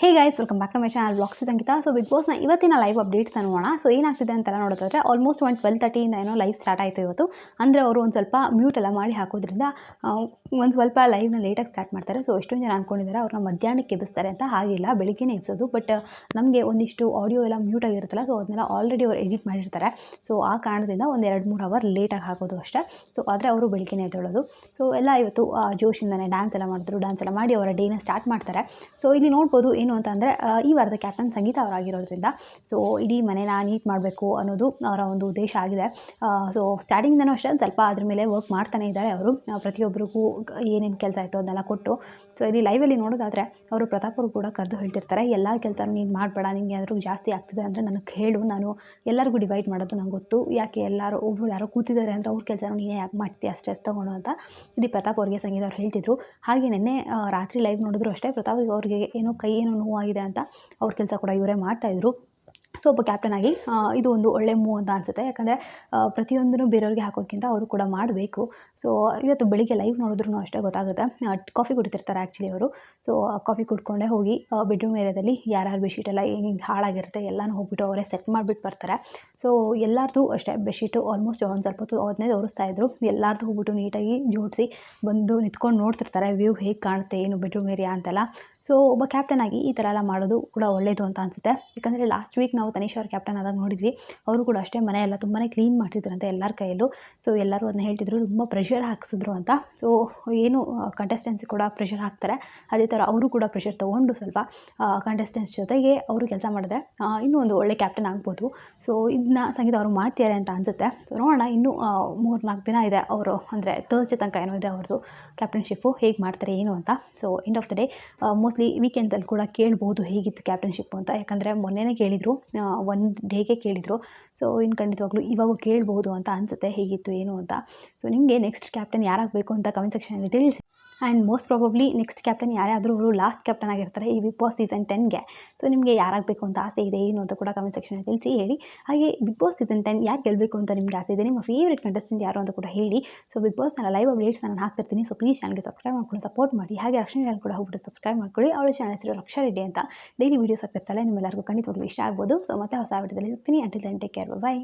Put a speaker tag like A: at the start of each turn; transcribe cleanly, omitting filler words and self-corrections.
A: Hey guys, welcome back to my channel blogs with Ankita. So big ಬಾಸ್ನ ಇವತ್ತಿನ live updates ನೋಡೋಣ. So ಏನಾಗ್ತಿದೆ ಅಂತೆಲ್ಲ ನೋಡೋದಾದ್ರೆ ಆಲ್ಮೋಸ್ಟ್ ಒಂದು 12:30 ಏನೋ ಲೈವ್ ಸ್ಟಾರ್ಟ್ ಆಯಿತು ಇವತ್ತು. ಅಂದರೆ ಅವರು ಒಂದು ಸ್ವಲ್ಪ ಮ್ಯೂಟ್ ಎಲ್ಲ ಮಾಡಿ ಹಾಕೋದ್ರಿಂದ ಒಂದು ಸ್ವಲ್ಪ ಲೈವ್ನ ಲೇಟಾಗಿ ಸ್ಟಾರ್ಟ್ ಮಾಡ್ತಾರೆ. ಸೊ ಎಷ್ಟೊಂದು ಜನ ಅಂದ್ಕೊಂಡಿದ್ದಾರೆ ಅವ್ರನ್ನ ಮಧ್ಯಾಹ್ನಕ್ಕೆ ಎಬ್ಬಿಸ್ತಾರೆ ಅಂತ. ಹಾಗಿಲ್ಲ, ಬೆಳಿಗ್ಗೆನೇ ಎಬ್ಸೋದು. ಬಟ್ ನಮಗೆ ಒಂದಿಷ್ಟು ಆಡಿಯೋ ಎಲ್ಲ ಮ್ಯೂಟ್ ಆಗಿರುತ್ತಲ್ಲ, ಸೊ ಅದನ್ನೆಲ್ಲ ಆಲ್ರೆಡಿ ಅವ್ರು ಎಡಿಟ್ ಮಾಡಿರ್ತಾರೆ. ಸೊ ಆ ಕಾರಣದಿಂದ ಒಂದು 2-3 ಅವರ್ ಲೇಟಾಗಿ ಹಾಕೋದು ಅಷ್ಟೇ. ಸೊ ಆದರೆ ಅವರು ಬೆಳಿಗ್ಗೆನೇ ಎದ್ದೇಳೋದು. ಸೊ ಎಲ್ಲ ಇವತ್ತು ಜೋಶಿಂದನೇ ಡ್ಯಾನ್ಸ್ ಎಲ್ಲ ಮಾಡಿ ಅವರ ಡೇನ ಸ್ಟಾರ್ಟ್ ಮಾಡ್ತಾರೆ. ಸೊ ಇಲ್ಲಿ ನೋಡ್ಬೋದು ಏನು ಅಂತ ಅಂದರೆ ಈ ವಾರದ ಕ್ಯಾಪ್ಟನ್ ಸಂಗೀತ ಅವರಾಗಿರೋದ್ರಿಂದ ಸೊ ಇಡೀ ಮನೇನ ನೀಟ್ ಮಾಡಬೇಕು ಅನ್ನೋದು ಅವರ ಒಂದು ಉದ್ದೇಶ ಆಗಿದೆ. ಸೊ ಸ್ಟಾರ್ಟಿಂಗ್ನೂ ಅಷ್ಟೇ ಸ್ವಲ್ಪ ಅದ್ರ ಮೇಲೆ ವರ್ಕ್ ಮಾಡ್ತಾನೆ ಇದ್ದಾರೆ ಅವರು. ಪ್ರತಿಯೊಬ್ಬರಿಗೂ ಏನೇನು ಕೆಲಸ ಆಯಿತು ಅದನ್ನೆಲ್ಲ ಕೊಟ್ಟು. ಸೊ ಇಲ್ಲಿ ಲೈವಲ್ಲಿ ನೋಡೋದಾದರೆ ಅವರು ಪ್ರತಾಪ್ ಅವರು ಕೂಡ ಕರೆದು ಹೇಳ್ತಿರ್ತಾರೆ, ಎಲ್ಲ ಕೆಲಸ ನೀನು ಮಾಡಬೇಡ, ನಿಂಗೆ ಏನಾದರೂ ಜಾಸ್ತಿ ಆಗ್ತಿದೆ ಅಂದರೆ ನನಗೆ ಹೇಳು, ನಾನು ಎಲ್ಲರಿಗೂ ಡಿವೈಡ್ ಮಾಡೋದು ನಂಗೆ ಗೊತ್ತು. ಯಾಕೆ ಎಲ್ಲರೂ ಒಬ್ಬರು ಯಾರೋ ಕೂತಿದ್ದಾರೆ ಅಂದರೆ ಅವ್ರ ಕೆಲಸ ನೀನೇ ಯಾಕೆ ಮಾಡ್ತೀಯ ಸ್ಟ್ರೆಸ್ ತೊಗೊಳ್ಳೋ ಅಂತ ಇಲ್ಲಿ ಪ್ರತಾಪ್ ಅವರಿಗೆ ಸಂಗೀತ ಅವ್ರು ಹೇಳ್ತಿದ್ರು. ಹಾಗೆ ನಿನ್ನೆ ರಾತ್ರಿ ಲೈವ್ ನೋಡಿದ್ರು ಅಷ್ಟೇ, ಪ್ರತಾಪ್ ಅವ್ರಿಗೆ ಏನೋ ಕೈ ಏನೋ ನೋವಾಗಿದೆ ಅಂತ ಅವ್ರ ಕೆಲಸ ಕೂಡ ಇವರೇ ಮಾಡ್ತಾಯಿದ್ರು. ಸೊ ಒಬ್ಬ ಕ್ಯಾಪ್ಟನ್ ಆಗಿ ಇದು ಒಂದು ಒಳ್ಳೆ ಮೂವ್ ಅಂತ ಅನಿಸುತ್ತೆ. ಯಾಕಂದರೆ ಪ್ರತಿಯೊಂದನ್ನು ಬೇರೆಯವ್ರಿಗೆ ಹಾಕೋದಕ್ಕಿಂತ ಅವರು ಕೂಡ ಮಾಡಬೇಕು. ಸೊ ಇವತ್ತು ಬೆಳಿಗ್ಗೆ ಲೈವ್ ನೋಡಿದ್ರೂ ಅಷ್ಟೇ ಗೊತ್ತಾಗುತ್ತೆ. ಕಾಫಿ ಕುಡಿತಿರ್ತಾರೆ ಆ್ಯಕ್ಚುಲಿ ಅವರು. ಸೊ ಕಾಫಿ ಕುಡ್ಕೊಂಡೇ ಹೋಗಿ ಬೆಡ್ರೂಮ್ ಏರಿಯಾದಲ್ಲಿ ಯಾರ್ಯಾರು ಬೆಡ್ಶೀಟೆಲ್ಲ ಹೆಂಗೆ ಹಾಳಾಗಿರುತ್ತೆ ಎಲ್ಲನೂ ಹೋಗ್ಬಿಟ್ಟು ಅವರೇ ಸೆಟ್ ಮಾಡಿಬಿಟ್ಟು ಬರ್ತಾರೆ. ಸೊ ಎಲ್ಲರದು ಅಷ್ಟೇ ಬೆಡ್ಶೀಟು ಆಲ್ಮೋಸ್ಟ್ ಒಂದು ಸ್ವಲ್ಪ ಹೊತ್ತು ಅದನ್ನೇ ತೋರಿಸ್ತಾಯಿದ್ರು. ಎಲ್ಲರದು ಹೋಗ್ಬಿಟ್ಟು ನೀಟಾಗಿ ಜೋಡಿಸಿ ಬಂದು ನಿಂತ್ಕೊಂಡು ನೋಡ್ತಿರ್ತಾರೆ ವ್ಯೂ ಹೇಗೆ ಕಾಣುತ್ತೆ ಏನು ಬೆಡ್ರೂಮ್ ಏರಿಯಾ ಅಂತೆಲ್ಲ. ಸೊ ಒಬ್ಬ ಕ್ಯಾಪ್ಟನ್ ಆಗಿ ಈ ಥರ ಎಲ್ಲ ಮಾಡೋದು ಕೂಡ ಒಳ್ಳೆಯದು ಅಂತ ಅನಿಸುತ್ತೆ. ಯಾಕಂದರೆ ಲಾಸ್ಟ್ ವೀಕ್ ನಾವು ತನಿಷ್ ಅವ್ರ ಕ್ಯಾಪ್ಟನ್ ಆದಾಗ ನೋಡಿದ್ವಿ, ಅವರು ಕೂಡ ಅಷ್ಟೇ ಮನೆಯೆಲ್ಲ ತುಂಬಾ ಕ್ಲೀನ್ ಮಾಡ್ತಿದ್ರಂತೆ ಎಲ್ಲರ ಕೈಯಲ್ಲೂ. ಸೊ ಎಲ್ಲರೂ ಅದನ್ನ ಹೇಳ್ತಿದ್ರು, ತುಂಬ ಪ್ರೆಷರ್ ಹಾಕಿಸಿದ್ರು ಅಂತ. ಸೊ ಏನು ಕಂಟೆಸ್ಟೆನ್ಸಿ ಕೂಡ ಪ್ರೆಷರ್ ಹಾಕ್ತಾರೆ, ಅದೇ ಥರ ಅವರು ಕೂಡ ಪ್ರೆಷರ್ ತೊಗೊಂಡು ಸ್ವಲ್ಪ ಕಂಟೆಸ್ಟೆನ್ಸ್ ಜೊತೆಗೆ ಅವರು ಕೆಲಸ ಮಾಡಿದ್ರೆ ಇನ್ನೂ ಒಂದು ಒಳ್ಳೆ ಕ್ಯಾಪ್ಟನ್ ಆಗ್ಬೋದು. ಸೊ ಇದನ್ನ ಸಂಗೀತ ಅವರು ಮಾಡ್ತಿದ್ದಾರೆ ಅಂತ ಅನಿಸುತ್ತೆ. ಸೊ ನೋಡೋಣ, ಇನ್ನೂ 3-4 ದಿನ ಇದೆ ಅವರು, ಅಂದರೆ ಥರ್ಸ್ಡೇ ತನಕ ಏನೋ ಇದೆ ಅವ್ರದ್ದು ಕ್ಯಾಪ್ಟನ್ಶಿಪ್ಪು, ಹೇಗೆ ಮಾಡ್ತಾರೆ ಏನು ಅಂತ. So end of the day mostly ವೀಕೆಂಡ್ಸಲ್ಲಿ ಕೂಡ ಕೇಳ್ಬೋದು ಹೇಗಿತ್ತು ಕ್ಯಾಪ್ಟನ್ಶಿಪ್ಪು ಅಂತ. ಯಾಕಂದರೆ ಮೊನ್ನೆನೇ ಕೇಳಿದರು, ಒಂದು ಡೇಗೆ ಕೇಳಿದರು. ಸೊ ಇನ್ನು ಖಂಡಿತವಾಗ್ಲೂ ಇವಾಗೂ ಕೇಳ್ಬೋದು ಅಂತ ಅನಿಸುತ್ತೆ ಹೇಗಿತ್ತು ಏನು ಅಂತ. ಸೊ ನಿಮಗೆ ನೆಕ್ಸ್ಟ್ ಕ್ಯಾಪ್ಟನ್ ಯಾರಾಗಬೇಕು ಅಂತ ಕಮೆಂಟ್ ಸೆಕ್ಷನಲ್ಲಿ ತಿಳಿಸಿ. And most probably next captain ಯಾರಾದರೂ ಅವರು ಲಾಸ್ಟ್ ಕ್ಯಾಪ್ಟನ್ ಆಗಿರ್ತಾರೆ ಈ ಬಿಗ್ ಬಾಸ್ ಸೀಸನ್ 10ಗೆ. ಸೊ ನಿಮಗೆ ಯಾರಾಗಬೇಕು ಅಂತ ಆಸೆ ಇದೆ ಏನು ಅಂತ ಕೂಡ ಕಮೆಂಟ್ ಸೆಕ್ಷನಲ್ಲಿ ತಿಳಿಸಿ ಹೇಳಿ. ಹಾಗೆ ಬಿಗ್ ಬಾಸ್ ಸೀಸನ್ 10 ಯಾರು ಗೆಲ್ಲಬೇಕು ಅಂತ ನಿಮಗೆ ಆಸೆ ಇದೆ, ನಿಮ್ಮ ಫೇವ್ರೇಟ್ ಕಂಟೆಸ್ಟೆಂಟ್ ಯಾರು ಅಂತ ಕೂಡ ಹೇಳಿ. ಸೊ ಬಿಗ್ ಬಾಸ್ನ ಲೈವ್ ಅಪ್ಡೇಟ್ಸ್ ನಾನು ಹಾಕ್ತಿರ್ತೀನಿ. ಸೊ ಪ್ಲೀಸ್ ಚಾನಲ್ಗೆ ಸಬ್ಸ್ಕ್ರೈಬ್ ಮಾಡ್ಕೊಂಡು ಸಪೋರ್ಟ್ ಮಾಡಿ. ಹಾಗೆ ರಕ್ಷಣೆ ಚಾನಲ್ ಕೂಡ ಹೋಗ್ಬಿಟ್ಟು ಸಬ್ಸ್ಕ್ರೈಬ್ ಮಾಡ್ಕೊಳ್ಳಿ. ಅವಳ ಚಾನಲ್ ಹೆಸರು ರಕ್ಷಾ ರೆಡ್ಡಿ ಅಂತ. ಡೈಲಿ ವೀಡಿಯೋಸ್ ಆಗ್ತಿರ್ತಾಳೆ, ನಿಮ್ಮೆಲ್ಲರಿಗೂ ಖಂಡಿತವಾಗ್ಲೂ ಇಷ್ಟ ಆಗ್ಬೋದು. ಸೊ ಮತ್ತೆ ಹೊಸ ವಿಡಿಯೋದಲ್ಲಿ ಸಿಗ್ತೀನಿ. Until then take care, by.